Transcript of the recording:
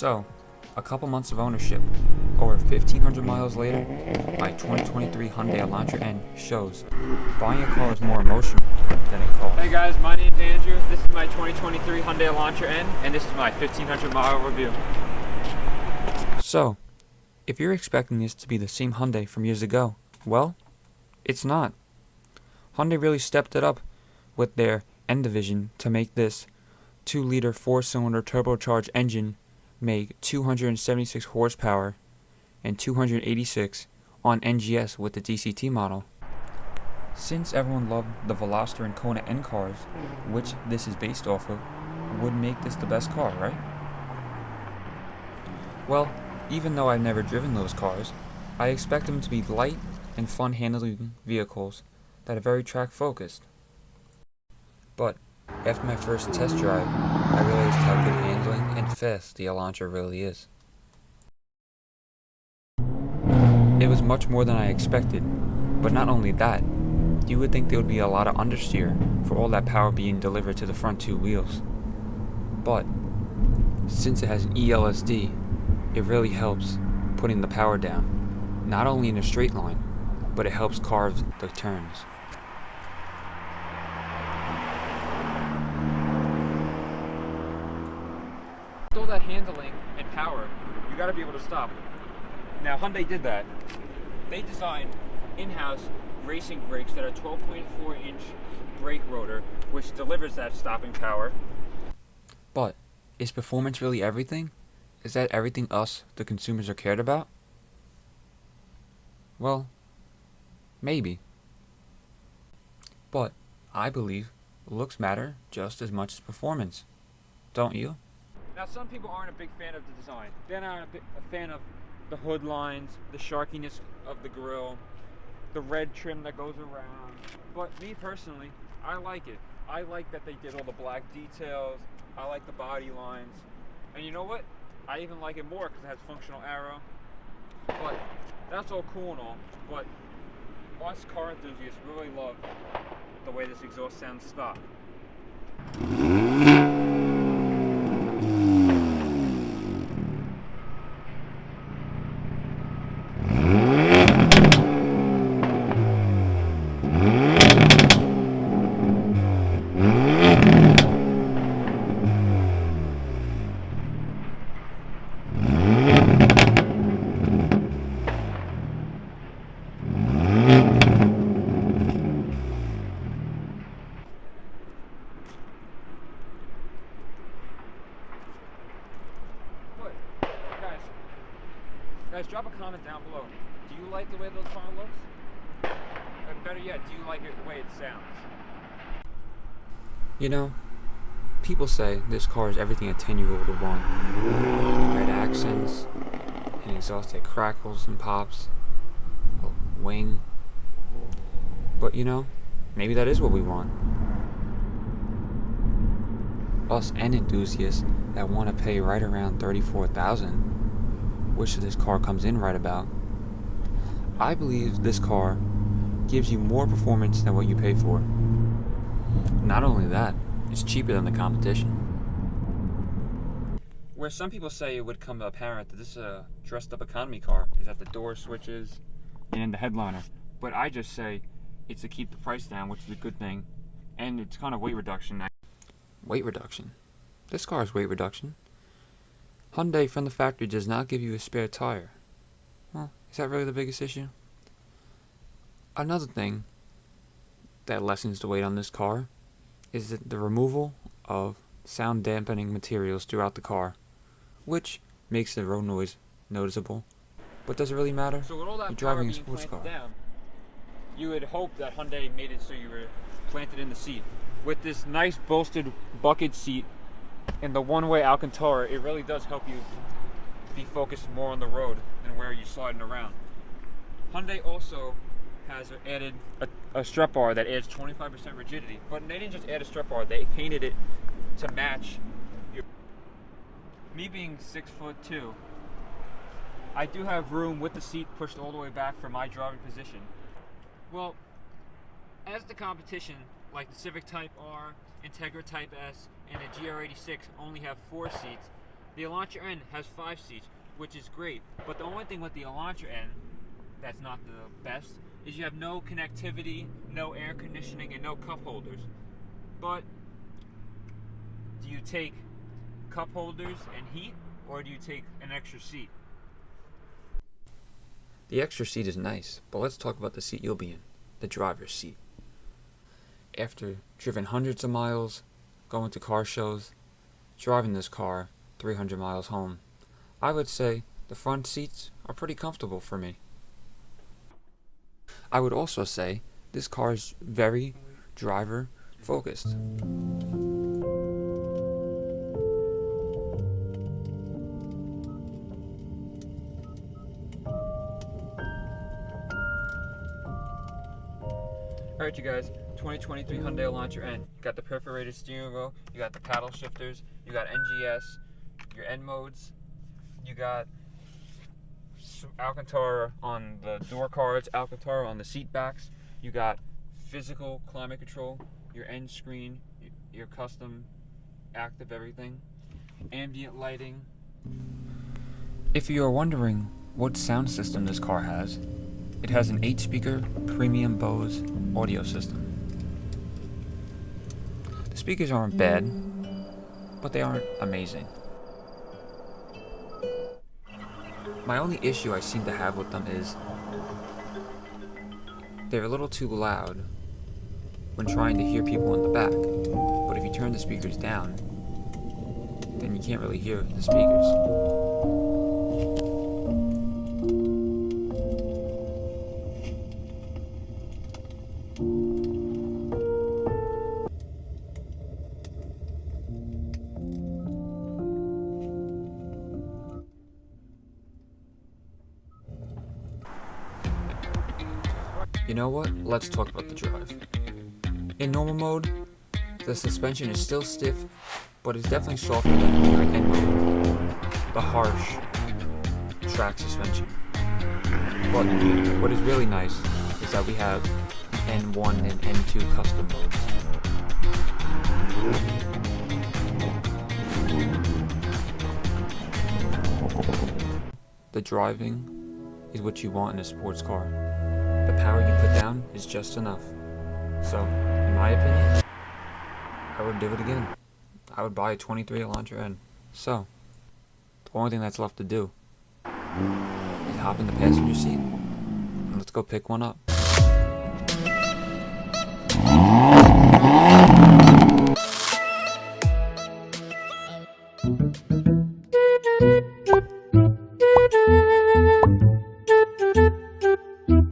So, a couple months of ownership, over 1,500 miles later, my 2023 Hyundai Elantra N shows buying a car is more emotional than it costs. Hey guys, my name's Andrew. This is my 2023 Hyundai Elantra N, and this is my 1,500 mile review. So, if you're expecting this to be the same Hyundai from years ago, well, it's not. Hyundai really stepped it up with their N division to make this 2-liter 4-cylinder turbocharged engine make 276 horsepower and 286 on NGS with the DCT model. Since everyone loved the Veloster and Kona N cars, which this is based off of, would make this the best car, right? Well, even though I've never driven those cars, I expect them to be light and fun handling vehicles that are very track focused. But after my first test drive, I realized how good handling and fast the Elantra really is. It was much more than I expected, but not only that, you would think there would be a lot of understeer for all that power being delivered to the front two wheels. But since it has an ELSD, it really helps putting the power down, not only in a straight line, but it helps carve the turns. With all that handling and power, you gotta be able to stop. Now Hyundai did that. They designed in-house racing brakes that are 12.4-inch brake rotor, which delivers that stopping power. But is performance really everything? Is that everything us, the consumers, are cared about? Well, maybe. But I believe looks matter just as much as performance. Don't you? Now some people aren't a big fan of the design. They're not a fan of the hood lines, the sharkiness of the grille, the red trim that goes around. But me personally, I like it. I like that they did all the black details. I like the body lines. And you know what? I even like it more because it has functional aero. But that's all cool and all. But us car enthusiasts really love the way this exhaust sounds stock. Guys, drop a comment down below. Do you like the way the car looks? And better yet, do you like it the way it sounds? You know, people say this car is everything a 10-year-old would want. Red accents, an exhaust that crackles and pops, a wing. But you know, maybe that is what we want. Us N enthusiasts that want to pay right around $34,000, which this car comes in right about. I believe this car gives you more performance than what you pay for. Not only that, it's cheaper than the competition. Where some people say it would come apparent that this is a dressed up economy car is that the door switches and the headliner. But I just say it's to keep the price down, which is a good thing, and it's kind of weight reduction. Weight reduction? This car is weight reduction. Hyundai from the factory does not give you a spare tire. Well, is that really the biggest issue? Another thing that lessens the weight on this car is that the removal of sound dampening materials throughout the car, which makes the road noise noticeable. But does it really matter? So with all that You're driving a power being sports car. planted down, you would hope that Hyundai made it so you were planted in the seat. With this nice bolstered bucket seat and the one-way Alcantara, it really does help you be focused more on the road than where you're sliding around. Hyundai also has added a strut bar that adds 25% rigidity, but they didn't just add a strut bar, they painted it to match your... Me being 6'2", I do have room with the seat pushed all the way back for my driving position. Well, as the competition, like the Civic Type R, Integra Type S, and the GR86 only have 4 seats, The Elantra N has 5 seats, which is great. But the only thing with the Elantra N that's not the best is you have no connectivity, no air conditioning, and no cup holders. But do you take cup holders and heat, or do you take an extra seat? The extra seat is nice, but let's talk about the seat you'll be in, the driver's seat. After driven hundreds of miles, going to car shows, driving this car 300 miles home, I would say the front seats are pretty comfortable for me. I would also say this car is very driver focused. Alright you guys, 2023 Hyundai Elantra N. You got the perforated steering wheel, you got the paddle shifters, you got NGS, your N modes, you got Alcantara on the door cards, Alcantara on the seat backs, you got physical climate control, your end screen, your custom active everything, ambient lighting. If you are wondering what sound system this car has, it has an 8-speaker premium Bose audio system. The speakers aren't bad, but they aren't amazing. My only issue I seem to have with them is they're a little too loud when trying to hear people in the back, but if you turn the speakers down, then you can't really hear the speakers. You know what? Let's talk about the drive. In normal mode, the suspension is still stiff, but it's definitely softer than your N mode, the harsh track suspension. But what is really nice is that we have N1 and N2 custom modes. The driving is what you want in a sports car. The power you put down is just enough. So, in my opinion, I would do it again. I would buy a 23 Elantra N. So, the only thing that's left to do is hop in the passenger seat and let's go pick one up.